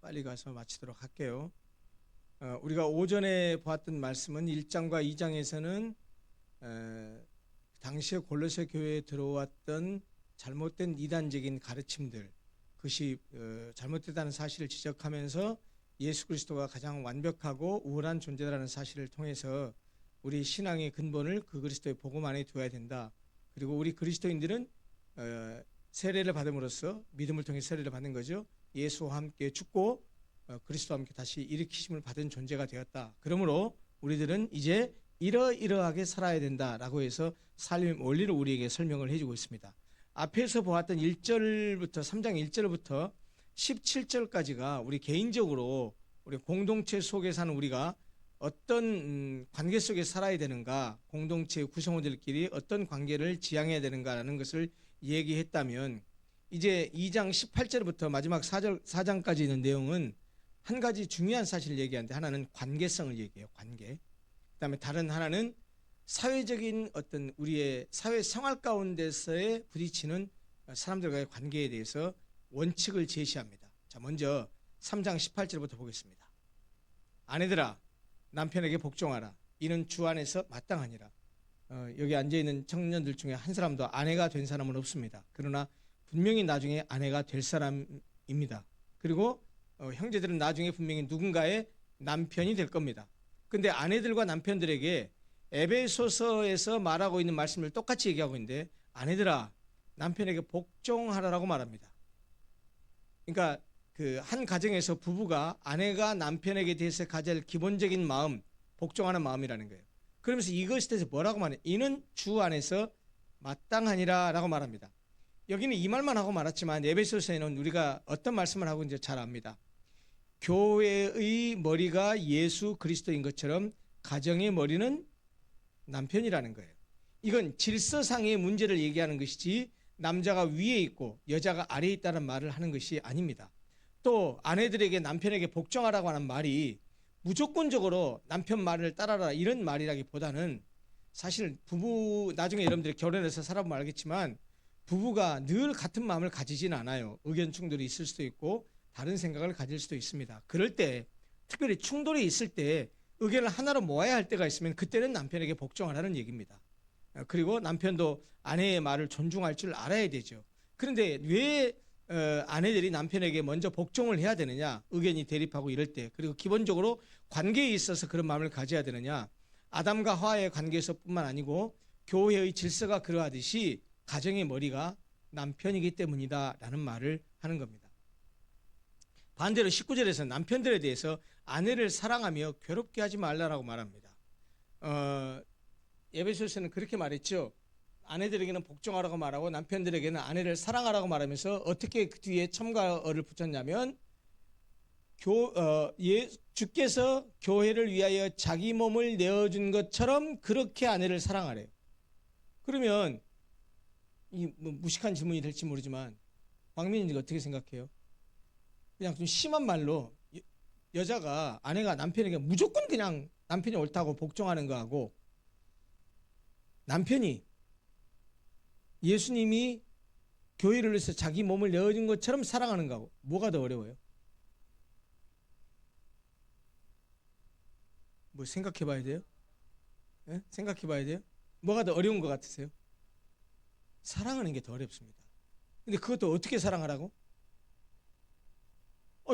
빨리 가서 마치도록 할게요. 우리가 오전에 보았던 말씀은 1장과 2장에서는 당시에 골로새 교회에 들어왔던 잘못된 이단적인 가르침들, 그것이 잘못됐다는 사실을 지적하면서 예수 그리스도가 가장 완벽하고 우월한 존재라는 사실을 통해서 우리 신앙의 근본을 그 그리스도의 복음 안에 두어야 된다. 그리고 우리 그리스도인들은 세례를 받음으로써, 믿음을 통해 세례를 받는 거죠, 예수와 함께 죽고 그리스도와 함께 다시 일으키심을 받은 존재가 되었다. 그러므로 우리들은 이제 이러이러하게 살아야 된다라고 해서 삶의 원리를 우리에게 설명을 해주고 있습니다. 앞에서 보았던 1절부터 3장 1절부터 17절까지가 우리 개인적으로 우리 공동체 속에 사는 우리가 어떤 관계 속에 살아야 되는가, 공동체의 구성원들끼리 어떤 관계를 지향해야 되는가라는 것을 얘기했다면, 이제 2장 18절부터 마지막 4장까지 있는 내용은 한 가지 중요한 사실을 얘기하는데, 하나는 관계성을 얘기해요. 관계. 그다음에 다른 하나는 사회적인 어떤 우리의 사회 생활 가운데서의 부딪히는 사람들과의 관계에 대해서 원칙을 제시합니다. 자, 먼저 3장 18절부터 보겠습니다. 아내들아, 남편에게 복종하라. 이는 주 안에서 마땅하니라. 여기 앉아있는 청년들 중에 한 사람도 아내가 된 사람은 없습니다. 그러나 분명히 나중에 아내가 될 사람입니다. 그리고 형제들은 나중에 분명히 누군가의 남편이 될 겁니다. 근데 아내들과 남편들에게 에베소서에서 말하고 있는 말씀을 똑같이 얘기하고 있는데, 아내들아, 남편에게 복종하라라고 말합니다. 그러니까 그 한 가정에서 부부가 아내가 남편에게 대해서 가질 기본적인 마음, 복종하는 마음이라는 거예요. 그러면서 이것에 대해서 뭐라고 말해요? 이는 주 안에서 마땅하니라 라고 말합니다. 여기는 이 말만 하고 말았지만 에베소서에는 우리가 어떤 말씀을 하고 이제 잘 압니다. 교회의 머리가 예수 그리스도인 것처럼 가정의 머리는 남편이라는 거예요. 이건 질서상의 문제를 얘기하는 것이지 남자가 위에 있고 여자가 아래에 있다는 말을 하는 것이 아닙니다. 또 아내들에게 남편에게 복종하라고 하는 말이 무조건적으로 남편 말을 따라라 이런 말이라기보다는, 사실 부부, 나중에 여러분들이 결혼해서 살아보면 알겠지만 부부가 늘 같은 마음을 가지진 않아요. 의견 충돌이 있을 수도 있고 다른 생각을 가질 수도 있습니다. 그럴 때, 특별히 충돌이 있을 때 의견을 하나로 모아야 할 때가 있으면 그때는 남편에게 복종하라는 얘기입니다. 그리고 남편도 아내의 말을 존중할 줄 알아야 되죠. 그런데 왜 아내들이 남편에게 먼저 복종을 해야 되느냐, 의견이 대립하고 이럴 때, 그리고 기본적으로 관계에 있어서 그런 마음을 가져야 되느냐, 아담과 하와의 관계에서뿐만 아니고 교회의 질서가 그러하듯이 가정의 머리가 남편이기 때문이다 라는 말을 하는 겁니다. 반대로 19절에서 남편들에 대해서 아내를 사랑하며 괴롭게 하지 말라라고 말합니다. 에베소서는 그렇게 말했죠. 아내들에게는 복종하라고 말하고 남편들에게는 아내를 사랑하라고 말하면서 어떻게 그 뒤에 첨가어를 붙였냐면, 주께서 교회를 위하여 자기 몸을 내어준 것처럼 그렇게 아내를 사랑하래요. 그러면 이 무식한 질문이 될지 모르지만 박민희가 어떻게 생각해요? 그냥 좀 심한 말로 여자가, 아내가 남편에게 무조건 그냥 남편이 옳다고 복종하는 거하고, 남편이 예수님이 교회를 위해서 자기 몸을 내어준 것처럼 사랑하는 거하고 뭐가 더 어려워요? 뭐 생각해 봐야 돼요? 네? 생각해 봐야 돼요? 뭐가 더 어려운 것 같으세요? 사랑하는 게 더 어렵습니다. 근데 그것도 어떻게 사랑하라고?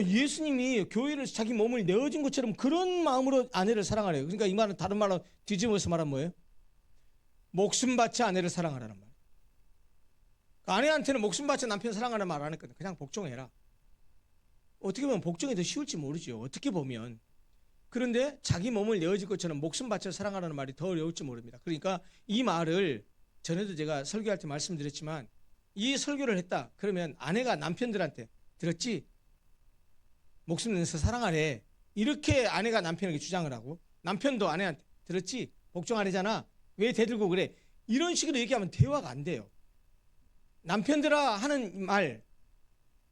예수님이 교회를 자기 몸을 내어준 것처럼 그런 마음으로 아내를 사랑하래요. 그러니까 이 말은 다른 말로 뒤집어서 말하면 뭐예요? 목숨 바쳐 아내를 사랑하라는 말. 아내한테는 목숨 바쳐 남편 사랑하는 말 안 했거든. 그냥 복종해라. 어떻게 보면 복종이 더 쉬울지 모르죠. 어떻게 보면. 그런데 자기 몸을 내어줄 것처럼 목숨 바쳐 사랑하라는 말이 더 어려울지 모릅니다. 그러니까 이 말을 전에도 제가 설교할 때 말씀드렸지만, 이 설교를 했다 그러면 아내가 남편들한테 들었지? 목숨 내서 사랑하래. 이렇게 아내가 남편에게 주장을 하고, 남편도 아내한테 들었지? 복종하래잖아. 왜 대들고 그래? 이런 식으로 얘기하면 대화가 안 돼요. 남편들아 하는 말,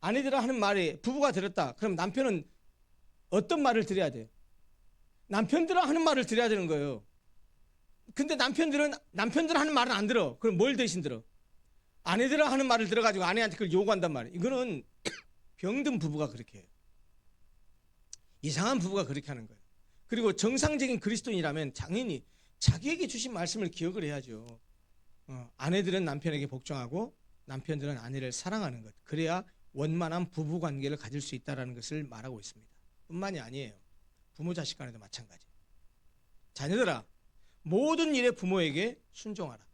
아내들아 하는 말에 부부가 들었다. 그럼 남편은 어떤 말을 들어야 돼요? 남편들아 하는 말을 들어야 되는 거예요. 근데 남편들 하는 말은 안 들어. 그럼 뭘 대신 들어? 아내들아 하는 말을 들어가지고 아내한테 그걸 요구한단 말이에요. 이거는 병든 부부가 그렇게 해요. 이상한 부부가 그렇게 하는 거예요. 그리고 정상적인 그리스도인이라면 당연히 자기에게 주신 말씀을 기억을 해야죠. 아내들은 남편에게 복종하고 남편들은 아내를 사랑하는 것. 그래야 원만한 부부 관계를 가질 수 있다는 것을 말하고 있습니다. 뿐만이 아니에요. 부모 자식 간에도 마찬가지. 자녀들아, 모든 일에 부모에게 순종하라.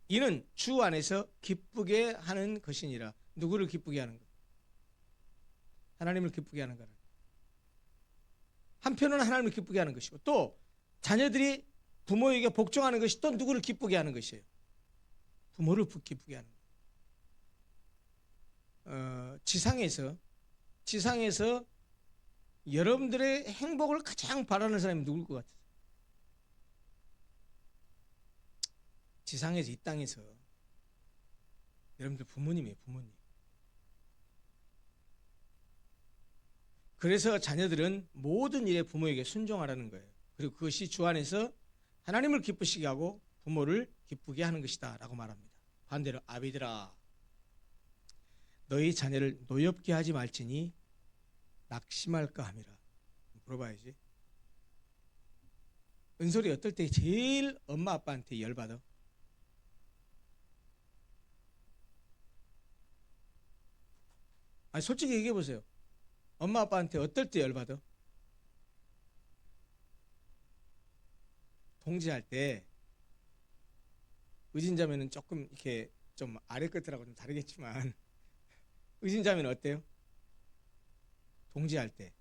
이는 주 안에서 기쁘게 하는 것이니라. 누구를 기쁘게 하는 것? 하나님을 기쁘게 하는 거는. 한편은 하나님을 기쁘게 하는 것이고, 또 자녀들이 부모에게 복종하는 것이 또 누구를 기쁘게 하는 것이에요. 부모를 기쁘게 하는 것. 지상에서 여러분들의 행복을 가장 바라는 사람이 누굴 것 같아요? 지상에서, 이 땅에서 여러분들 부모님이에요. 부모님. 그래서 자녀들은 모든 일에 부모에게 순종하라는 거예요. 그리고 그것이 주 안에서 하나님을 기쁘시게 하고 부모를 기쁘게 하는 것이다 라고 말합니다. 반대로 아비들아, 너희 자녀를 노엽게 하지 말지니 낙심할까 함이라. 물어봐야지. 은솔이 어떨 때 제일 엄마 아빠한테 열받아? 아니 솔직히 얘기해 보세요. 엄마 아빠한테 어떨 때 열받아? 통제할 때. 의진자매는 조금 이렇게 좀 아래 끝들하고 좀 다르겠지만 의진자매는 어때요? 통제할 때.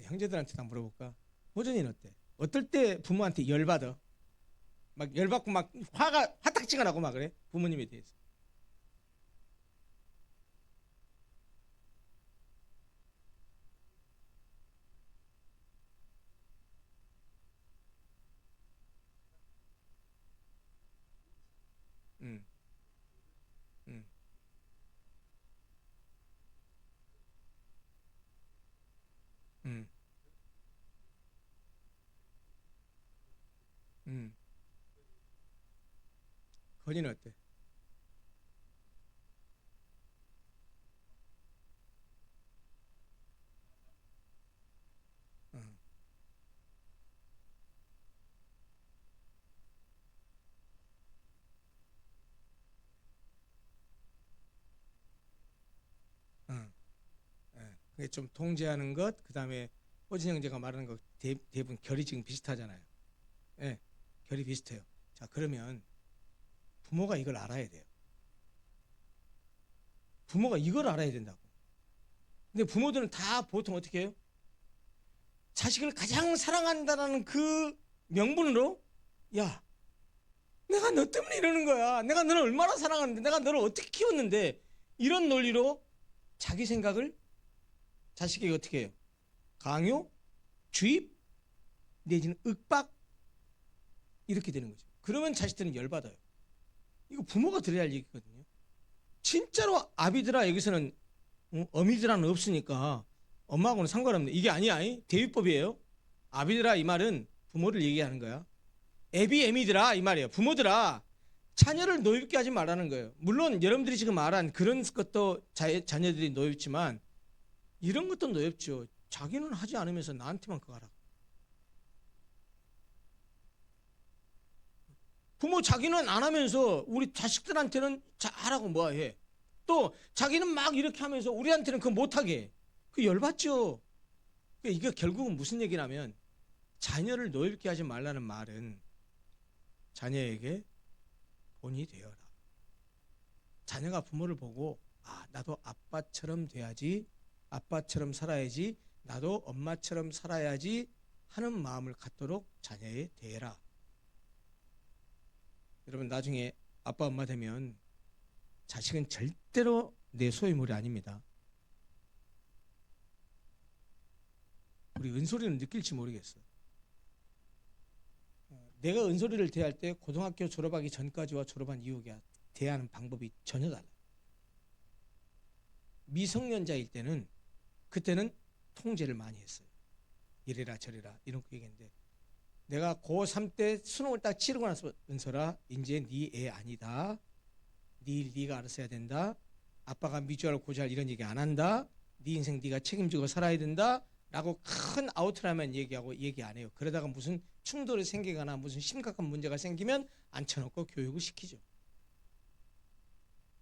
형제들한테도 한번 물어볼까? 호준이는 어때? 어떨 때 부모한테 열받아? 막 열받고 막 화가 화딱지가 나고 막 그래? 부모님에 대해서. 음, 음, 음, 음. 건이는 어때? 어, 어, 예. 그게 좀 통제하는 것, 그 다음에 호진 형제가 말하는 것 대부분 결이 지금 비슷하잖아요. 예, 결이 비슷해요. 자, 그러면 부모가 이걸 알아야 돼요. 부모가 이걸 알아야 된다고. 근데 부모들은 다 보통 어떻게 해요? 자식을 가장 사랑한다는 그 명분으로, 야, 내가 너 때문에 이러는 거야. 내가 너를 얼마나 사랑하는데, 내가 너를 어떻게 키웠는데, 이런 논리로 자기 생각을 자식에게 어떻게 해요? 강요, 주입, 내지는 윽박, 이렇게 되는 거죠. 그러면 자식들은 열받아요. 이거 부모가 들어야 할 얘기거든요. 진짜로 아비드라 여기서는 어미드라는 없으니까 엄마하고는 상관없네. 이게 아니야. 대위법이에요. 아비드라 이 말은 부모를 얘기하는 거야. 애미드라 이 말이에요. 부모들아, 자녀를 노엽게 하지 말라는 거예요. 물론 여러분들이 지금 말한 그런 것도 자녀들이 노엽지만 이런 것도 노엽죠. 자기는 하지 않으면서 나한테만 그거 하라. 부모 자기는 안 하면서 우리 자식들한테는 하라고 뭐 해. 또 자기는 막 이렇게 하면서 우리한테는 그거 못하게 해. 그 열받죠. 이게 결국은 무슨 얘기냐면 자녀를 노엽게 하지 말라는 말은 자녀에게 본이 되어라. 자녀가 부모를 보고 나도 아빠처럼 돼야지, 아빠처럼 살아야지, 나도 엄마처럼 살아야지 하는 마음을 갖도록 자녀에 대해라. 여러분 나중에 아빠 엄마 되면 자식은 절대로 내 소유물이 아닙니다. 우리 은솔이는 느낄지 모르겠어. 내가 은솔이를 대할 때 고등학교 졸업하기 전까지와 졸업한 이후에 대하는 방법이 전혀 달라요. 미성년자일 때는 그때는 통제를 많이 했어요. 이래라 저래라 이런 거 얘기했는데 내가 고3 때 수능을 딱 치르고 나서 은솔아 이제 네 애 아니다. 네가 알아서 해야 된다. 아빠가 미주알 고주알 이런 얘기 안 한다. 네 인생 네가 책임지고 살아야 된다 라고 큰 아우트라인만 얘기하고 얘기 안 해요. 그러다가 무슨 충돌이 생기거나 무슨 심각한 문제가 생기면 앉혀놓고 교육을 시키죠.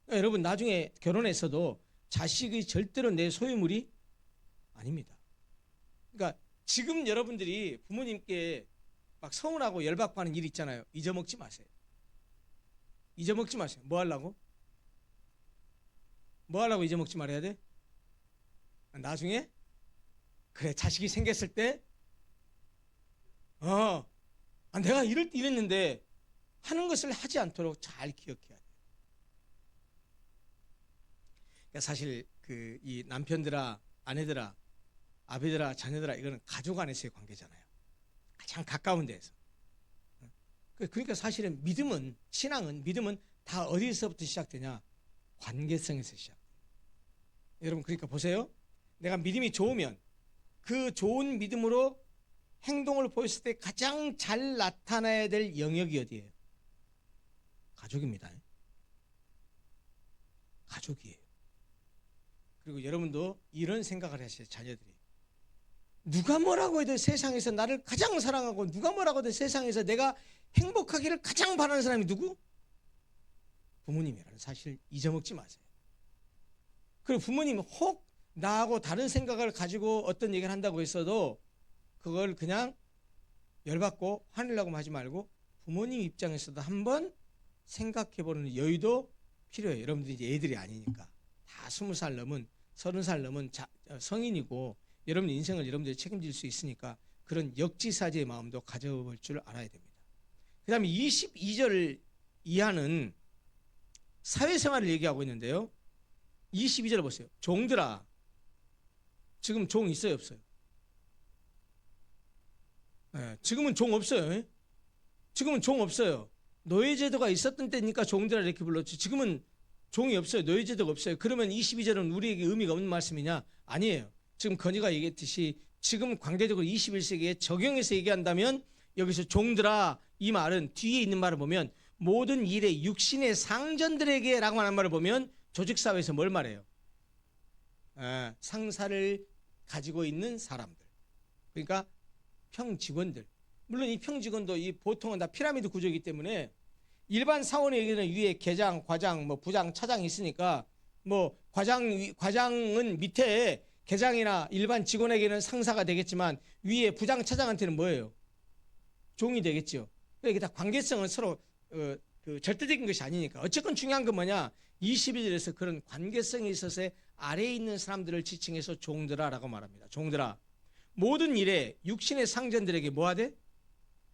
그러니까 여러분 나중에 결혼해서도 자식이 절대로 내 소유물이 아닙니다. 그러니까 지금 여러분들이 부모님께 막 서운하고 열받고 하는 일 있잖아요. 잊어먹지 마세요. 잊어먹지 마세요. 뭐 하려고? 뭐 하려고 잊어먹지 말아야 돼? 나중에 그래 자식이 생겼을 때 내가 이랬는데 하는 것을 하지 않도록 잘 기억해야 돼요. 그러니까 사실 이 남편들아, 아내들아, 아비들아, 자녀들아 이거는 가족 안에서의 관계잖아요. 가장 가까운 데에서. 그러니까 사실은 신앙은 다 어디서부터 시작되냐? 관계성에서 시작돼요. 여러분 그러니까 보세요. 내가 믿음이 좋으면 그 좋은 믿음으로 행동을 보였을 때 가장 잘 나타나야 될 영역이 어디예요? 가족입니다. 가족이에요. 그리고 여러분도 이런 생각을 하셔요. 자녀들이 누가 뭐라고 해도 세상에서 나를 가장 사랑하고 누가 뭐라고 해도 세상에서 내가 행복하기를 가장 바라는 사람이 누구? 부모님이라는 사실 잊어먹지 마세요. 그리고 부모님 혹 나하고 다른 생각을 가지고 어떤 얘기를 한다고 했어도 그걸 그냥 열받고 화내려고 하지 말고 부모님 입장에서도 한번 생각해보는 여유도 필요해요. 여러분들이 이제 애들이 아니니까 다 20살 넘은 30살 넘은 성인이고 여러분 인생을 여러분들이 책임질 수 있으니까 그런 역지사지의 마음도 가져볼 줄 알아야 됩니다. 그 다음에 22절 이하는 사회생활을 얘기하고 있는데요. 22절을 보세요. 종들아, 지금 종 있어요 없어요? 네, 지금은 종 없어요. 지금은 종 없어요. 노예제도가 있었던 때니까 종들아 이렇게 불렀지. 지금은 종이 없어요. 노예제도가 없어요. 그러면 22절은 우리에게 의미가 없는 말씀이냐? 아니에요. 지금 건이가 얘기했듯이 지금 관계적으로 21세기에 적용해서 얘기한다면 여기서 종들아 이 말은 뒤에 있는 말을 보면 모든 일에 육신의 상전들에게 라고 하는 말을 보면 조직사회에서 뭘 말해요? 상사를 가지고 있는 사람들. 그러니까 평직원들. 물론 이 평직원도 이 보통은 다 피라미드 구조이기 때문에 일반 사원에게는 위에 계장, 과장, 뭐 부장, 차장이 있으니까 뭐 과장은 밑에 계장이나 일반 직원에게는 상사가 되겠지만 위에 부장, 차장한테는 뭐예요? 종이 되겠죠. 이게 다 관계성은 서로 절대적인 것이 아니니까. 어쨌건 중요한 건 뭐냐? 22절에서 그런 관계성에 있어서 아래에 있는 사람들을 지칭해서 종들아라고 말합니다. 종들아, 모든 일에 육신의 상전들에게 뭐하되?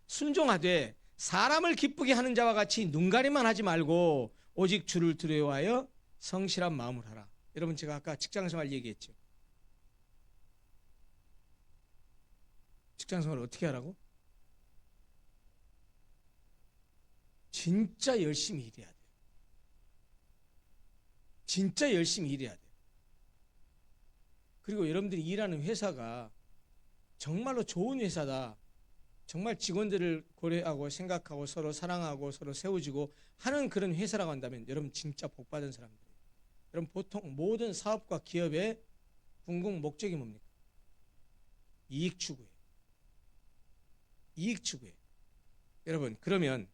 순종하되 사람을 기쁘게 하는 자와 같이 눈가림만 하지 말고 오직 주를 두려워하여 성실한 마음을 하라. 여러분 제가 아까 직장생활 얘기했죠. 직장생활을 어떻게 하라고? 진짜 열심히 일해야 돼요. 진짜 열심히 일해야 돼요. 그리고 여러분들이 일하는 회사가 정말로 좋은 회사다. 정말 직원들을 고려하고 생각하고 서로 사랑하고 서로 세워주고 하는 그런 회사라고 한다면 여러분 진짜 복받은 사람들이에요. 여러분 보통 모든 사업과 기업의 궁극 목적이 뭡니까? 이익 추구예요. 이익 추구예요. 여러분 그러면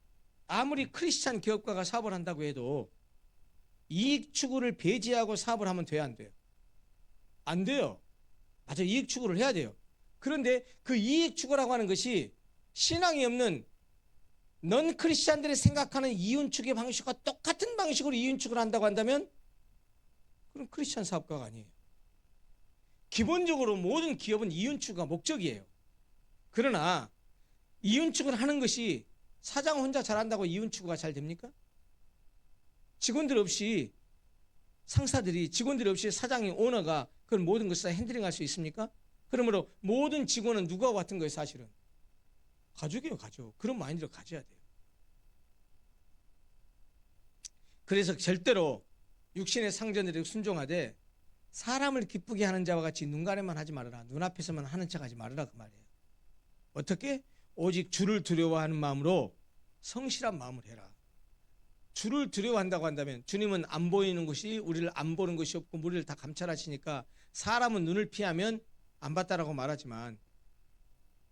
아무리 크리스찬 기업가가 사업을 한다고 해도 이익 추구를 배제하고 사업을 하면 돼요, 안 돼요? 안 돼요. 맞아, 이익 추구를 해야 돼요. 그런데 그 이익 추구라고 하는 것이 신앙이 없는 넌 크리스찬들이 생각하는 이윤 추구의 방식과 똑같은 방식으로 이윤 추구를 한다고 한다면 그럼 크리스찬 사업가가 아니에요. 기본적으로 모든 기업은 이윤 추구가 목적이에요. 그러나 이윤 추구를 하는 것이 사장 혼자 잘한다고 이윤 추구가 잘 됩니까? 직원들 없이 상사들이 직원들이 없이 사장이 오너가 그런 모든 것을 핸들링할 수 있습니까? 그러므로 모든 직원은 누구와 같은 거예요, 사실은? 가족이에요, 가족. 그런 마인드를 가져야 돼요. 그래서 절대로 육신의 상전들에게 순종하되 사람을 기쁘게 하는 자와 같이 눈가림만 하지 말아라. 눈앞에서만 하는 척 하지 말아라 그 말이에요. 어떻게? 오직 주를 두려워하는 마음으로 성실한 마음을 해라. 주를 두려워한다고 한다면 주님은 안 보이는 것이 우리를 안 보는 것이 없고 우리를 다 감찰하시니까 사람은 눈을 피하면 안 봤다라고 말하지만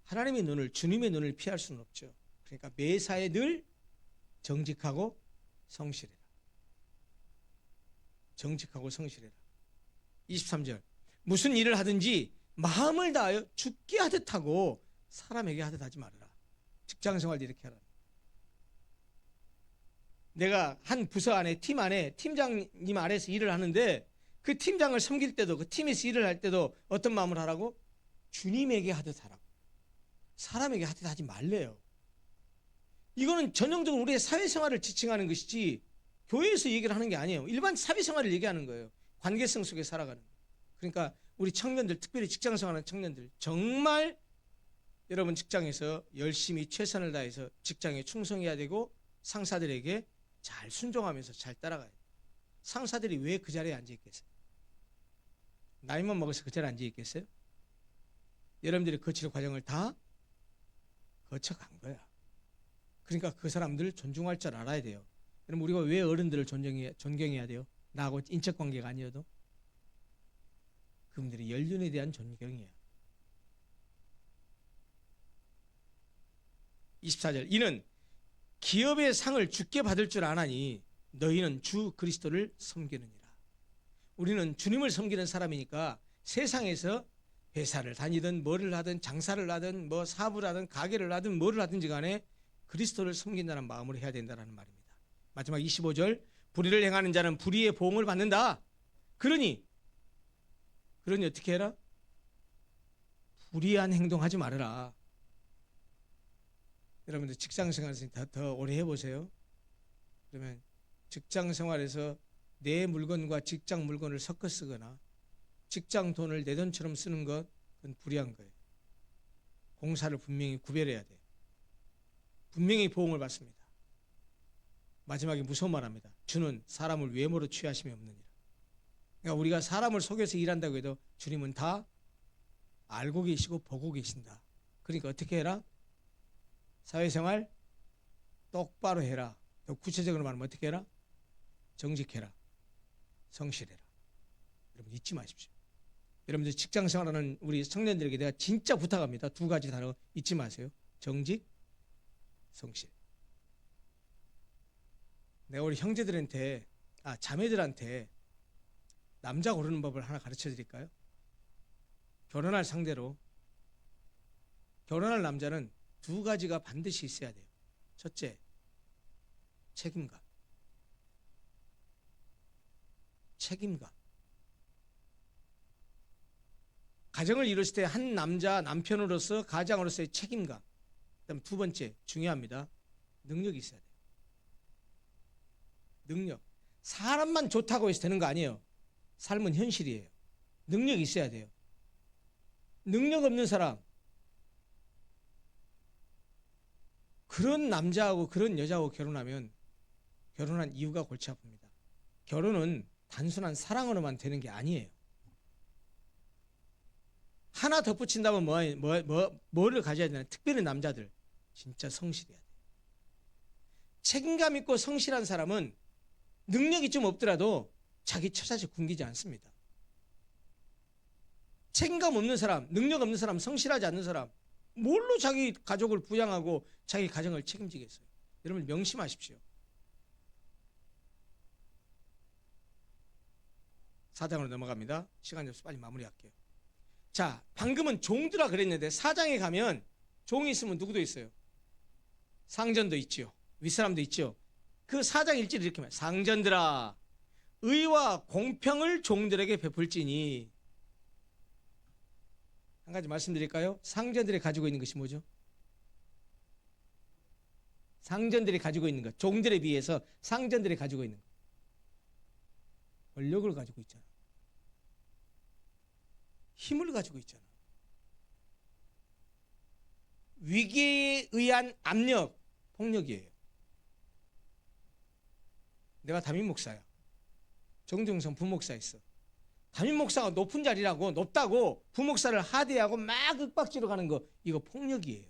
하나님의 눈을, 주님의 눈을 피할 수는 없죠. 그러니까 매사에 늘 정직하고 성실해라. 정직하고 성실해라. 23절. 무슨 일을 하든지 마음을 다하여 죽게 하듯 하고 사람에게 하듯 하지 말아라. 직장생활도 이렇게 하라. 내가 한 부서 안에, 팀 안에 팀장님 아래에서 일을 하는데 그 팀장을 섬길 때도, 그 팀에서 일을 할 때도 어떤 마음을 하라고? 주님에게 하듯 하라고. 사람에게 하듯 하지 말래요. 이거는 전형적으로 우리의 사회생활을 지칭하는 것이지 교회에서 얘기를 하는 게 아니에요. 일반 사회생활을 얘기하는 거예요. 관계성 속에 살아가는 거예요. 그러니까 우리 청년들, 특별히 직장생활하는 청년들, 정말 여러분 직장에서 열심히 최선을 다해서 직장에 충성해야 되고 상사들에게 잘 순종하면서 잘 따라가야 돼요. 상사들이 왜 그 자리에 앉아 있겠어요? 나이만 먹어서 그 자리에 앉아 있겠어요? 여러분들이 거칠 과정을 다 거쳐간 거야. 그러니까 그 사람들 존중할 줄 알아야 돼요. 그럼 우리가 왜 어른들을 존경해야 돼요? 나하고 인척관계가 아니어도 그분들의 연륜에 대한 존경이에요. 24절. 이는 기업의 상을 주께 받을 줄 아나니 너희는 주 그리스도를 섬기느니라. 우리는 주님을 섬기는 사람이니까 세상에서 회사를 다니든 뭐를 하든 장사를 하든 뭐 사업을 하든 가게를 하든 뭐를 하든지 간에 그리스도를 섬긴다는 마음으로 해야 된다는 말입니다. 마지막 25절. 불의를 행하는 자는 불의의 보응을 받는다. 그러니 어떻게 해라? 불의한 행동하지 말아라. 여러분들 직장생활에서 더 오래 해보세요. 그러면 직장생활에서 내 물건과 직장 물건을 섞어 쓰거나 직장 돈을 내 돈처럼 쓰는 것, 그건 불의한 거예요. 공사를 분명히 구별해야 돼요. 분명히 보응을 받습니다. 마지막에 무서운 말합니다. 주는 사람을 외모로 취하심이 없느니라. 그러니까 우리가 사람을 속여서 일한다고 해도 주님은 다 알고 계시고 보고 계신다. 그러니까 어떻게 해라? 사회생활 똑바로 해라. 더 구체적으로 말하면 어떻게 해라? 정직해라. 성실해라. 여러분 잊지 마십시오. 여러분들 직장생활하는 우리 청년들에게 내가 진짜 부탁합니다. 두 가지 단어 잊지 마세요. 정직, 성실. 내가 우리 형제들한테, 자매들한테 남자 고르는 법을 하나 가르쳐 드릴까요? 결혼할 상대로 결혼할 남자는 두 가지가 반드시 있어야 돼요. 첫째, 책임감. 책임감. 가정을 이뤘을 때 한 남편으로서 가장으로서의 책임감. 그다음 두 번째, 중요합니다. 능력이 있어야 돼요. 능력. 사람만 좋다고 해서 되는 거 아니에요. 삶은 현실이에요. 능력이 있어야 돼요. 능력 없는 사람, 그런 남자하고 그런 여자하고 결혼하면 결혼한 이유가 골치 아픕니다. 결혼은 단순한 사랑으로만 되는 게 아니에요. 하나 덧붙인다면 뭐를 가져야 되나? 특별히 남자들 진짜 성실해야 돼요. 책임감 있고 성실한 사람은 능력이 좀 없더라도 자기 처자식 굶기지 않습니다. 책임감 없는 사람, 능력 없는 사람, 성실하지 않는 사람, 뭘로 자기 가족을 부양하고 자기 가정을 책임지겠어요? 여러분 명심하십시오. 4장으로 넘어갑니다. 시간이 없어서 빨리 마무리할게요. 자, 방금은 종들아 그랬는데 4장에 가면 종이 있으면 누구도 있어요? 상전도 있죠. 윗사람도 있죠. 그 4장 1절을 이렇게 말해요. 상전들아, 의와 공평을 종들에게 베풀지니. 한 가지 말씀드릴까요? 상전들이 가지고 있는 것이 뭐죠? 상전들이 가지고 있는 것, 종들에 비해서 상전들이 가지고 있는 것, 권력을 가지고 있잖아. 힘을 가지고 있잖아. 위기에 의한 압력, 폭력이에요. 내가 담임 목사야. 정정성 부목사였어. 담임 목사가 높은 자리라고, 높다고 부목사를 하대하고 막 윽박지로 가는 거, 이거 폭력이에요.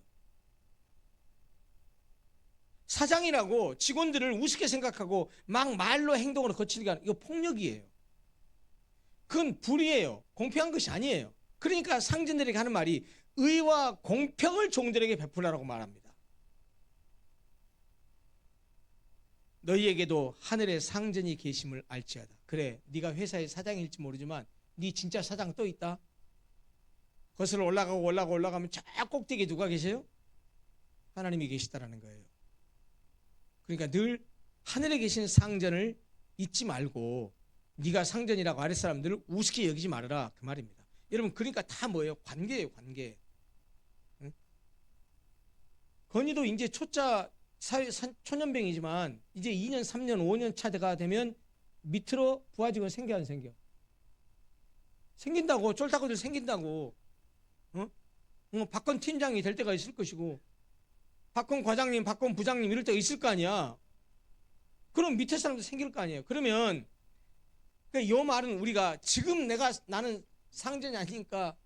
사장이라고 직원들을 우습게 생각하고 막 말로 행동으로 거칠게 하는, 이거 폭력이에요. 그건 불의예요. 공평한 것이 아니에요. 그러니까 상전들에게 하는 말이 의와 공평을 종들에게 베풀라라고 말합니다. 너희에게도 하늘에 상전이 계심을 알지어다. 그래, 네가 회사의 사장일지 모르지만 네 진짜 사장 또 있다. 거슬러 올라가면 저 꼭대기에 누가 계세요? 하나님이 계시다라는 거예요. 그러니까 늘 하늘에 계신 상전을 잊지 말고 네가 상전이라고 아랫사람들을 우습게 여기지 말아라, 그 말입니다. 여러분, 그러니까 다 뭐예요? 관계예요, 관계. 응? 건이도 이제 초짜 초년병이지만 이제 2년, 3년, 5년 차가 되면 밑으로 부하직원 생겨 안 생겨? 생긴다고. 쫄딱이들 생긴다고. 박건 팀장이 될 때가 있을 것이고, 박건 과장님, 박건 부장님 이럴 때가 있을 거 아니야. 그럼 밑에 사람도 생길 거 아니에요. 그러면 이 말은 우리가 지금 나는 상전이 아니니까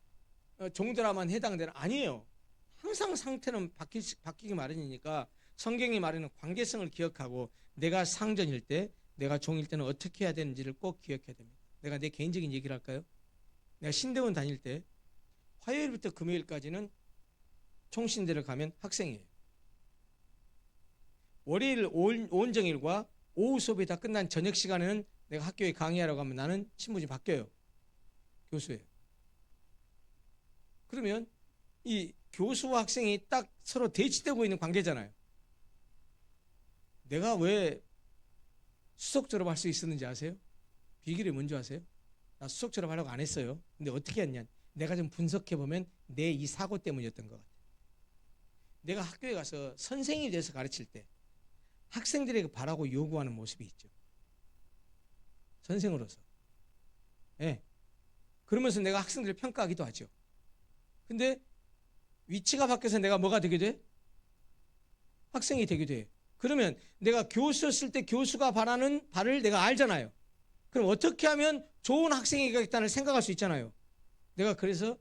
종들아만 해당되는, 아니에요. 항상 상태는 바뀌기 마련이니까 성경이 말하는 관계성을 기억하고 내가 상전일 때, 내가 종일 때는 어떻게 해야 되는지를 꼭 기억해야 됩니다. 내가 내 개인적인 얘기를 할까요? 내가 신대원 다닐 때 화요일부터 금요일까지는 총신대를 가면 학생이에요. 월요일 오은정일과 오후 수업이 다 끝난 저녁 시간에는 내가 학교에 강의하러 가면 나는 신분이 바뀌어요. 교수예요. 그러면 이 교수와 학생이 딱 서로 대치되고 있는 관계잖아요. 내가 왜 수석 졸업할 수 있었는지 아세요? 비결이 뭔지 아세요? 나 수석 졸업하려고 안 했어요. 근데 어떻게 했냐? 내가 좀 분석해보면 내 이 사고 때문이었던 것 같아요. 내가 학교에 가서 선생님이 돼서 가르칠 때 학생들에게 바라고 요구하는 모습이 있죠. 선생으로서. 예. 그러면서 내가 학생들을 평가하기도 하죠. 근데 위치가 바뀌어서 내가 뭐가 되게 돼? 학생이 되게 돼. 그러면 내가 교수였을 때 교수가 바라는 바를 내가 알잖아요. 그럼 어떻게 하면 좋은 학생이 되겠다는 생각할 수 있잖아요. 내가 그래서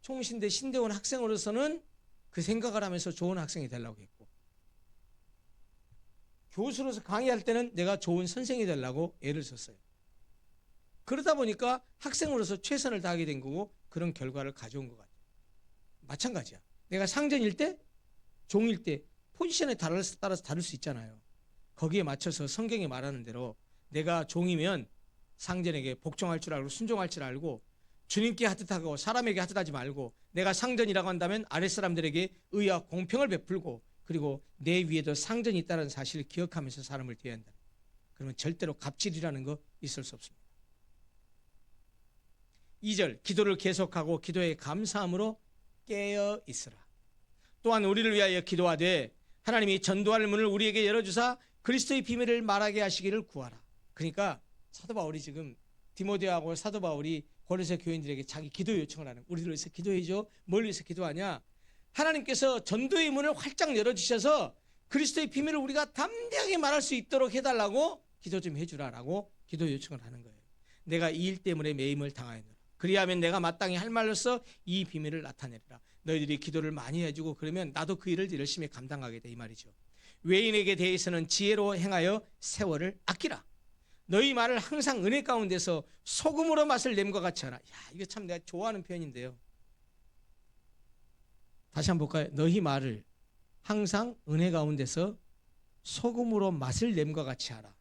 총신대 신대원 학생으로서는 그 생각을 하면서 좋은 학생이 되려고 했고, 교수로서 강의할 때는 내가 좋은 선생이 되려고 애를 썼어요. 그러다 보니까 학생으로서 최선을 다하게 된 거고 그런 결과를 가져온 것 같아요. 마찬가지야. 내가 상전일 때, 종일 때 포지션에 따라서 다를 수 있잖아요. 거기에 맞춰서 성경이 말하는 대로 내가 종이면 상전에게 복종할 줄 알고 순종할 줄 알고 주님께 하듯하고 사람에게 하듯하지 말고, 내가 상전이라고 한다면 아랫사람들에게 의와 공평을 베풀고 그리고 내 위에도 상전이 있다는 사실을 기억하면서 사람을 대해야 한다. 그러면 절대로 갑질이라는 거 있을 수 없습니다. 2절, 기도를 계속하고 기도에 감사함으로 깨어 있으라. 또한 우리를 위하여 기도하되 하나님이 전도할 문을 우리에게 열어주사 그리스도의 비밀을 말하게 하시기를 구하라. 그러니까 사도 바울이 지금 디모데하고 사도 바울이 고린도 교인들에게 자기 기도 요청을 하는, 우리를 위해서 기도해줘. 뭘 위해서 기도하냐? 하나님께서 전도의 문을 활짝 열어주셔서 그리스도의 비밀을 우리가 담대하게 말할 수 있도록 해달라고 기도 좀 해주라라고 기도 요청을 하는 거예요. 내가 이 일 때문에 매임을 당하였노라. 그리하면 내가 마땅히 할 말로써 이 비밀을 나타내리라. 너희들이 기도를 많이 해주고 그러면 나도 그 일을 열심히 감당하게 돼, 이 말이죠. 외인에게 대해서는 지혜로 행하여 세월을 아끼라. 너희 말을 항상 은혜 가운데서 소금으로 맛을 냄과 같이 하라. 야, 이거 참 내가 좋아하는 표현인데요. 다시 한번 볼까요? 너희 말을 항상 은혜 가운데서 소금으로 맛을 냄과 같이 하라.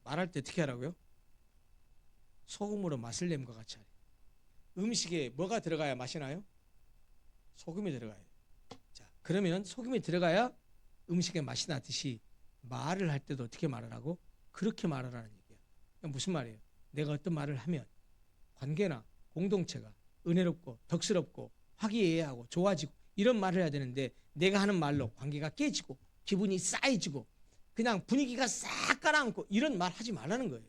말할 때 어떻게 하라고요? 소금으로 맛을 냄과 같이 하라. 음식에 뭐가 들어가야 맛이 나요? 소금이 들어가야 돼요. 자, 그러면 소금이 들어가야 음식에 맛이 나듯이 말을 할 때도 어떻게 말하라고? 그렇게 말하라는 얘기야. 무슨 말이에요? 내가 어떤 말을 하면 관계나 공동체가 은혜롭고 덕스럽고 화기애애하고 좋아지고 이런 말을 해야 되는데, 내가 하는 말로 관계가 깨지고 기분이 쌓여지고 그냥 분위기가 싹 가라앉고 이런 말 하지 말라는 거예요.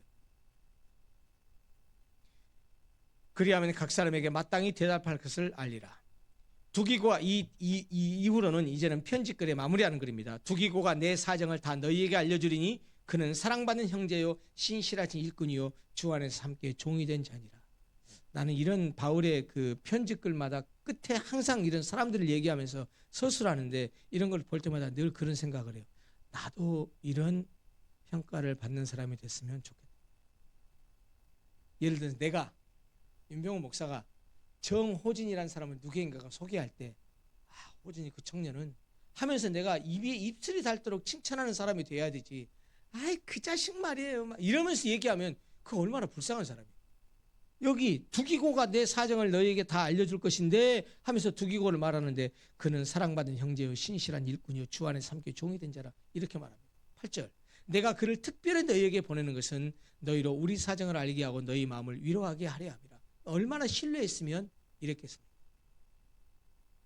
그리하면 각 사람에게 마땅히 대답할 것을 알리라. 두기고가 이 이후로는 이제는 편집글에 마무리하는 글입니다. 두기고가 내 사정을 다 너희에게 알려주리니 그는 사랑받는 형제요 신실하신 일꾼이요 주 안에서 함께 종이 된 자니라. 나는 이런 바울의 그 편집글마다 끝에 항상 이런 사람들을 얘기하면서 서술하는데 이런 걸 볼 때마다 늘 그런 생각을 해요. 나도 이런 평가를 받는 사람이 됐으면 좋겠다. 예를 들어서 내가 윤병호 목사가 정호진이라는 사람을 누구인가가 소개할 때, 아, 호진이 그 청년은 하면서 내가 입술이 닳도록 칭찬하는 사람이 돼야 되지. 아이, 그 자식 말이에요. 막 이러면서 얘기하면 그 얼마나 불쌍한 사람이에요. 여기 두기고가 내 사정을 너희에게 다 알려줄 것인데 하면서 두기고를 말하는데, 그는 사랑받은 형제요 신실한 일꾼이요 주 안에 삼켜 종이 된 자라, 이렇게 말합니다. 8절, 내가 그를 특별히 너희에게 보내는 것은 너희로 우리 사정을 알게 하고 너희 마음을 위로하게 하려 함이라. 얼마나 신뢰했으면 이랬겠습니까?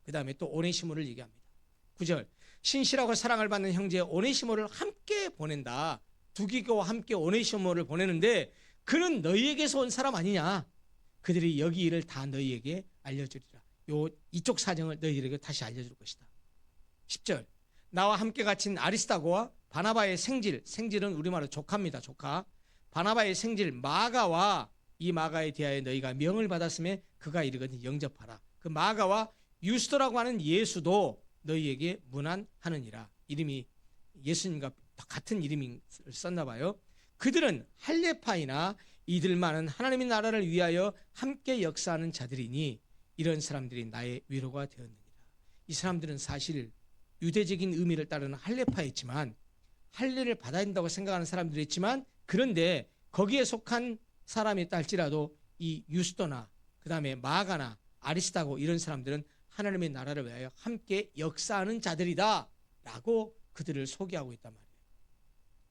그 다음에 또 오네시모를 얘기합니다. 9절, 신실하고 사랑을 받는 형제 오네시모를 함께 보낸다. 두기고와 함께 오네시모를 보내는데 그는 너희에게서 온 사람 아니냐. 그들이 여기 일을 다 너희에게 알려주리라. 이쪽 사정을 너희들에게 다시 알려줄 것이다. 10절, 나와 함께 갇힌 아리스다고와 바나바의 생질은 우리말로 조카입니다. 조카. 바나바의 생질 마가와 이 마가에 대하여 너희가 명을 받았음에 그가 이르거든 영접하라. 그 마가와 유스도라고 하는 예수도 너희에게 문안하느니라. 이름이 예수님과 같은 이름을 썼나 봐요. 그들은 할례파이나 이들만은 하나님의 나라를 위하여 함께 역사하는 자들이니 이런 사람들이 나의 위로가 되었느니라. 이 사람들은 사실 유대적인 의미를 따르는 할례파였지만, 할례를 받아야 된다고 생각하는 사람들이었지만, 그런데 거기에 속한 사람이었다 할지라도 이 유스도나 그 다음에 마가나 아리스다고 이런 사람들은 하나님의 나라를 위하여 함께 역사하는 자들이다 라고 그들을 소개하고 있단 말이에요.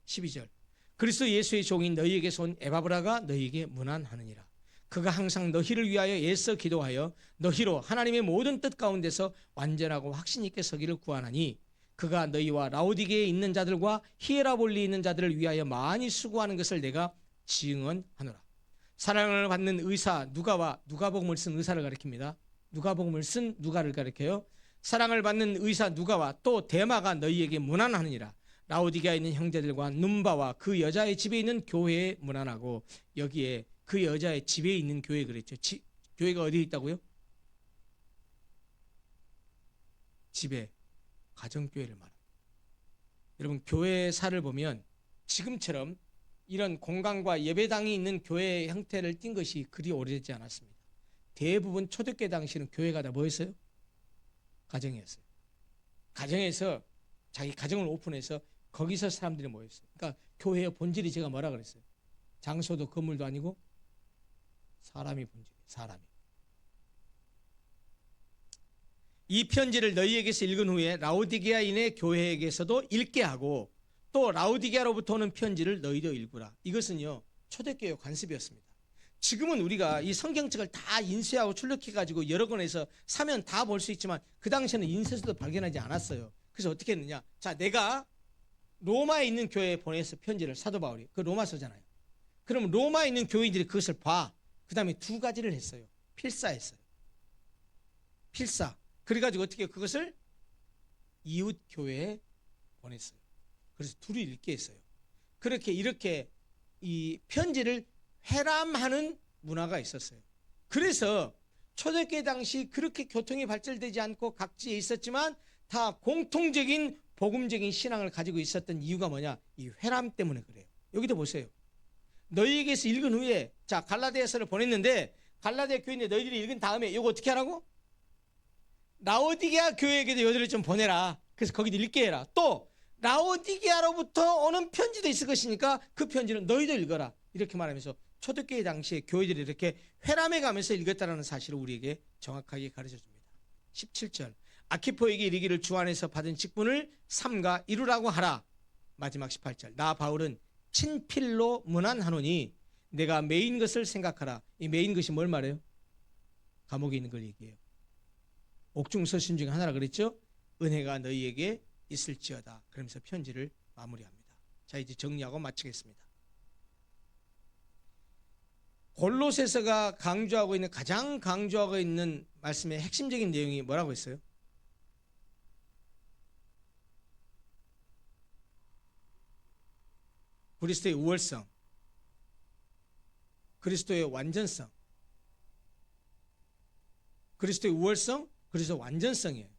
12절, 그리스도 예수의 종인 너희에게서 온 에바브라가 너희에게 문안하느니라. 그가 항상 너희를 위하여 애써 기도하여 너희로 하나님의 모든 뜻 가운데서 완전하고 확신 있게 서기를 구하나니, 그가 너희와 라오디게에 있는 자들과 히에라볼리에 있는 자들을 위하여 많이 수고하는 것을 내가 증언하노라. 사랑을 받는 의사 누가와 누가복음을 쓴 의사를 가리킵니다. 누가복음을 쓴 누가를 가리켜요. 사랑을 받는 의사 누가와 또 데마가 너희에게 문안하느니라. 라오디게에 있는 형제들과 num바와 그 여자의 집에 있는 교회에 문안하고, 여기에 그 여자의 집에 있는 교회 그랬죠. 교회가 어디에 있다고요? 집에, 가정교회를 말합니다. 여러분, 교회사를 보면 지금처럼 이런 공간과 예배당이 있는 교회 형태를 띈 것이 그리 오래되지 않았습니다. 대부분 초대교회 당시는 교회가 다 뭐였어요? 가정이었어요. 가정에서 자기 가정을 오픈해서 거기서 사람들이 모였어요. 그러니까 교회의 본질이 제가 뭐라 그랬어요? 장소도 건물도 아니고 사람이 본질이에요. 사람이. 이 편지를 너희에게서 읽은 후에 라오디게아인의 교회에게서도 읽게 하고, 또 라오디게아로부터 오는 편지를 너희도 읽으라. 이것은요, 초대교회 관습이었습니다. 지금은 우리가 이 성경책을 다 인쇄하고 출력해가지고 여러 권에서 사면 다 볼 수 있지만, 그 당시에는 인쇄서도 발견하지 않았어요. 그래서 어떻게 했느냐? 자, 내가 로마에 있는 교회에 보내서 편지를, 사도 바울이 그 로마서잖아요. 그럼 로마에 있는 교인들이 그것을 봐. 그 다음에 두 가지를 했어요. 필사했어요. 필사. 그래가지고 어떻게 그것을 이웃 교회에 보냈어요. 그래서 둘이 읽게 했어요. 이렇게 이 편지를 회람하는 문화가 있었어요. 그래서 초대교회 당시 그렇게 교통이 발달되지 않고 각지에 있었지만 다 공통적인 복음적인 신앙을 가지고 있었던 이유가 뭐냐? 이 회람 때문에 그래요. 여기도 보세요. 너희에게서 읽은 후에, 자, 갈라디아서를 보냈는데 갈라디아 교회인데 너희들이 읽은 다음에 이거 어떻게 하라고? 라오디게아 교회에게도 여기를 좀 보내라. 그래서 거기도 읽게 해라. 또 라오디게아로부터 오는 편지도 있을 것이니까 그 편지는 너희도 읽어라. 이렇게 말하면서 초대교회 당시에 교회들이 이렇게 회람해 가면서 읽었다는 사실을 우리에게 정확하게 가르쳐줍니다. 17절, 아키포에게 이르기를 주 안에서 받은 직분을 삼가 이루라고 하라. 마지막 18절, 나 바울은 친필로 문안하노니 내가 매인 것을 생각하라. 이 매인 것이 뭘 말해요? 감옥에 있는 걸 얘기해요. 옥중서신 중에 하나라 그랬죠? 은혜가 너희에게 있을지어다. 그러면서 편지를 마무리합니다. 자, 이제 정리하고 마치겠습니다. 골로새서가 가장 강조하고 있는 말씀의 핵심적인 내용이 뭐라고 했어요? 그리스도의 우월성, 그리스도의 완전성, 그리스도의 우월성, 그리스도의 완전성이에요.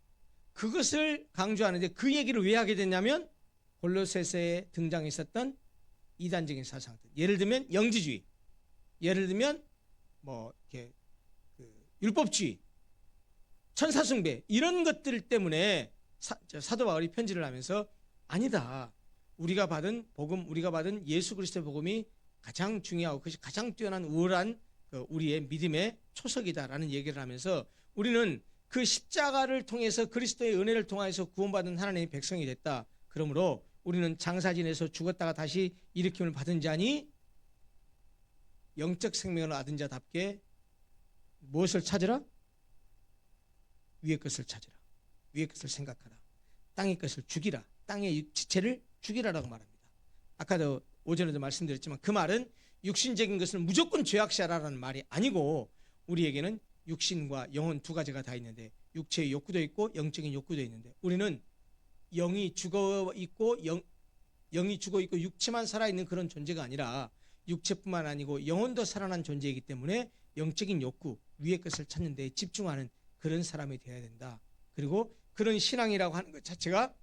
그것을 강조하는데 그 얘기를 왜 하게 됐냐면 골로새서에 등장했었던 이단적인 사상들. 예를 들면 영지주의, 예를 들면 뭐 이렇게 율법주의, 천사숭배 이런 것들 때문에 사도 바울이 편지를 하면서 아니다. 우리가 받은 복음, 우리가 받은 예수 그리스도의 복음이 가장 중요하고 그것이 가장 뛰어난 우월한 우리의 믿음의 초석이다라는 얘기를 하면서 우리는 그 십자가를 통해서 그리스도의 은혜를 통해서 구원받은 하나님의 백성이 됐다. 그러므로 우리는 장사진에서 죽었다가 다시 일으킴을 받은 자니 영적 생명을 얻은 자답게 무엇을 찾으라? 위의 것을 찾으라. 위의 것을 생각하라. 땅의 것을 죽이라. 땅의 지체를 죽이라라고 말합니다. 아까도 오전에도 말씀드렸지만 그 말은 육신적인 것을 무조건 죄악시하라는 말이 아니고 우리에게는 육신과 영혼 두 가지가 다 있는데 육체의 욕구도 있고 영적인 욕구도 있는데 우리는 영이 죽어 있고 영이 죽어 있고 육체만 살아있는 그런 존재가 아니라 육체뿐만 아니고 영혼도 살아난 존재이기 때문에 영적인 욕구, 위의 것을 찾는 데 집중하는 그런 사람이 되어야 된다. 그리고 그런 신앙이라고 하는 것 자체가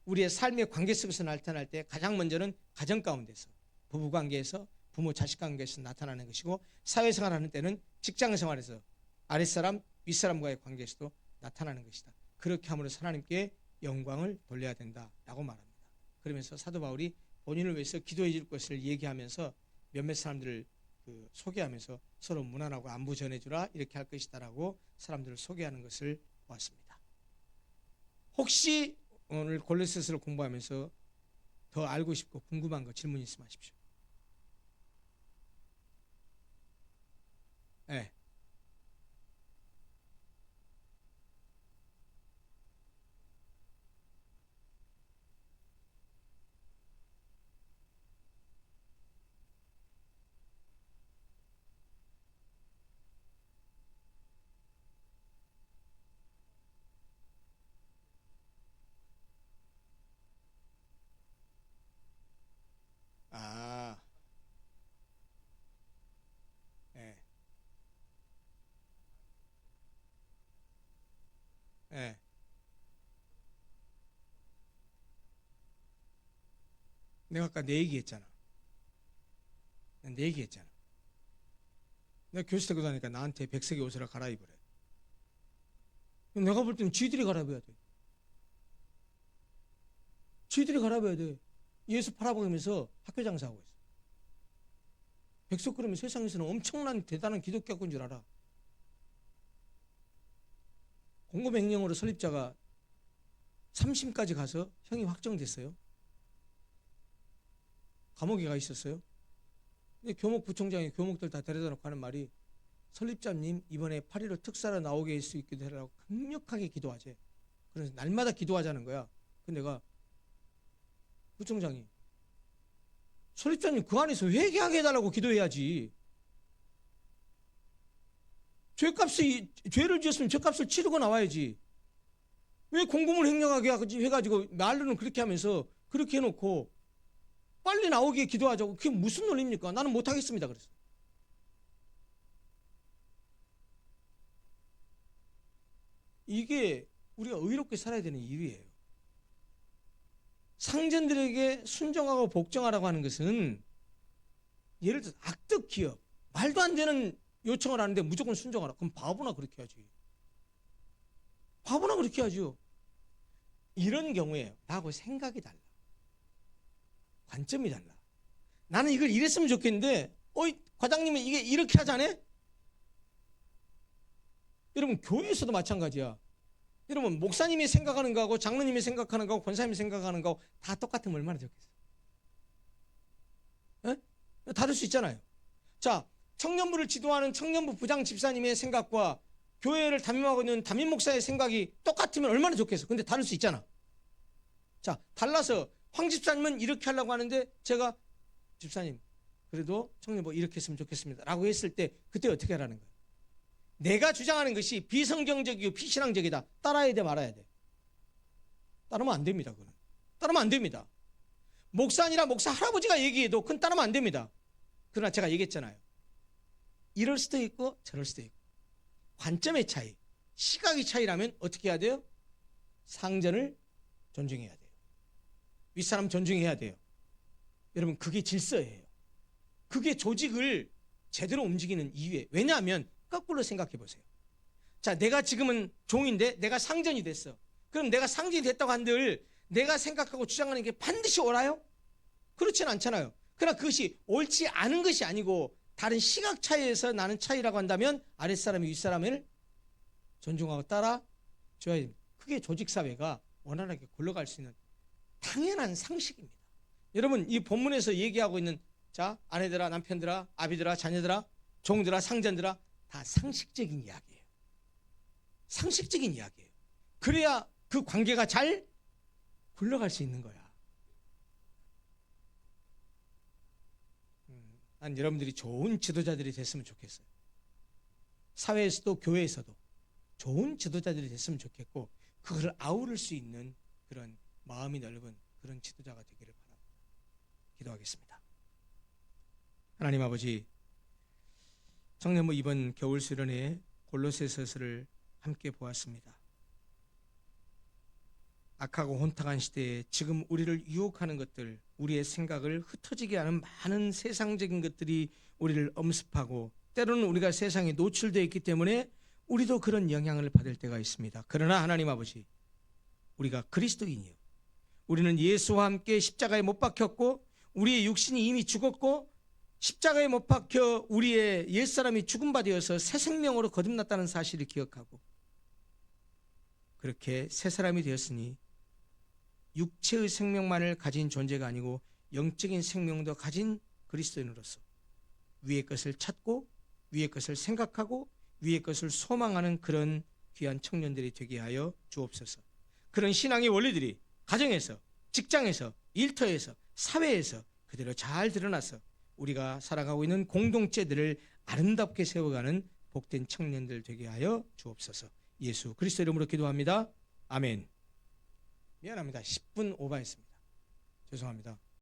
우리의 삶의 관계 속에서 나타날 때 가장 먼저는 가정 가운데서 부부관계에서 부모 자식 관계에서 나타나는 것이고 사회생활하는 때는 직장생활에서 아랫사람 윗사람과의 관계에서도 나타나는 것이다. 그렇게 함으로써 하나님께 영광을 돌려야 된다라고 말합니다. 그러면서 사도 바울이 본인을 위해서 기도해 줄 것을 얘기하면서 몇몇 사람들을 소개하면서 서로 문안하고 안부 전해주라 이렇게 할 것이다라고 사람들을 소개하는 것을 보았습니다. 혹시 오늘 골로새서를 공부하면서 더 알고 싶고 궁금한 거 질문 있으면 하십시오. 네. 아, 예, 예. 내가 아까 내 얘기했잖아. 내 얘기했잖아. 내가 교수 되고 나니까 나한테 백색의 옷을 갈아입으래. 내가 볼 때는 쥐들이 갈아입어야 돼. 쥐들이 갈아입어야 돼. 예수 팔아먹으면서 학교 장사하고 있어. 백석 그러면 세상에서는 엄청난 대단한 기독교학교인 줄 알아. 공고명령으로 설립자가 3심까지 가서 형이 확정됐어요. 감옥에 가 있었어요. 근데 교목부총장이 교목들 다 데려다 놓고 하는 말이 설립자님 이번에 8.15 특사로 나오게 할 수 있게 해라고 강력하게 기도하재. 그래서 날마다 기도하자는 거야. 근데 내가 부총장이 설립자님 그 안에서 회개하게 해달라고 기도해야지. 죄를 지었으면 죄값을 치르고 나와야지. 왜 공금을 횡령하게 해가지고 말로는 그렇게 하면서 그렇게 해놓고 빨리 나오기에 기도하자고. 그게 무슨 논리입니까? 나는 못하겠습니다. 그랬어. 이게 우리가 의롭게 살아야 되는 이유예요. 상전들에게 순종하고 복종하라고 하는 것은 예를 들어서 악덕 기업, 말도 안 되는 요청을 하는데 무조건 순종하라. 그럼 바보나 그렇게 하지. 바보나 그렇게 하죠. 이런 경우에 나하고 생각이 달라. 관점이 달라. 나는 이걸 이랬으면 좋겠는데 과장님은 이게 이렇게 하자네? 여러분 교회에서도 마찬가지야. 여러분 목사님이 생각하는 거하고 장로님이 생각하는 거하고 권사님이 생각하는 거하고 다 똑같으면 얼마나 좋겠어. 에? 다를 수 있잖아요. 자, 청년부를 지도하는 청년부 부장 집사님의 생각과 교회를 담임하고 있는 담임 목사의 생각이 똑같으면 얼마나 좋겠어. 근데 다를 수 있잖아. 자, 달라서 황 집사님은 이렇게 하려고 하는데 제가 집사님 그래도 청년부 이렇게 했으면 좋겠습니다 라고 했을 때 그때 어떻게 하라는 거예요? 내가 주장하는 것이 비성경적이고 비신앙적이다. 따라야 돼 말아야 돼? 따르면 안 됩니다. 그건 따르면 안 됩니다. 목사 아니라 목사 할아버지가 얘기해도 그건 따르면 안 됩니다. 그러나 제가 얘기했잖아요. 이럴 수도 있고 저럴 수도 있고 관점의 차이, 시각의 차이라면 어떻게 해야 돼요? 상전을 존중해야 돼요. 윗사람 존중해야 돼요. 여러분 그게 질서예요. 그게 조직을 제대로 움직이는 이유예요. 왜냐하면 거꾸로 생각해 보세요. 자, 내가 지금은 종인데 내가 상전이 됐어. 그럼 내가 상전이 됐다고 한들 내가 생각하고 주장하는 게 반드시 옳아요? 그렇진 않잖아요. 그러나 그것이 옳지 않은 것이 아니고 다른 시각 차이에서 나는 차이라고 한다면 아랫사람이 윗사람을 존중하고 따라 줘야 됩니다. 그게 조직사회가 원활하게 굴러갈 수 있는 당연한 상식입니다. 여러분, 이 본문에서 얘기하고 있는 자, 아내들아, 남편들아, 아비들아, 자녀들아, 종들아, 상전들아, 다 상식적인 이야기예요. 상식적인 이야기예요. 그래야 그 관계가 잘 굴러갈 수 있는 거야. 난 여러분들이 좋은 지도자들이 됐으면 좋겠어요. 사회에서도 교회에서도 좋은 지도자들이 됐으면 좋겠고, 그걸 아우를 수 있는 그런 마음이 넓은 그런 지도자가 되기를 바랍니다. 기도하겠습니다. 하나님 아버지, 성령부 이번 겨울 수련회 골로새서를 함께 보았습니다. 악하고 혼탁한 시대에 지금 우리를 유혹하는 것들, 우리의 생각을 흩어지게 하는 많은 세상적인 것들이 우리를 엄습하고, 때로는 우리가 세상에 노출되어 있기 때문에 우리도 그런 영향을 받을 때가 있습니다. 그러나 하나님 아버지, 우리가 그리스도인이요, 우리는 예수와 함께 십자가에 못 박혔고, 우리의 육신이 이미 죽었고, 십자가에 못 박혀 우리의 옛사람이 죽은 바 되어서 새 생명으로 거듭났다는 사실을 기억하고, 그렇게 새 사람이 되었으니 육체의 생명만을 가진 존재가 아니고 영적인 생명도 가진 그리스도인으로서 위의 것을 찾고 위의 것을 생각하고 위의 것을 소망하는 그런 귀한 청년들이 되게 하여 주옵소서. 그런 신앙의 원리들이 가정에서, 직장에서, 일터에서, 사회에서 그대로 잘 드러나서 우리가 살아가고 있는 공동체들을 아름답게 세워가는 복된 청년들 되게 하여 주옵소서. 예수 그리스도 이름으로 기도합니다. 아멘. 미안합니다. 10분 오버했습니다. 죄송합니다.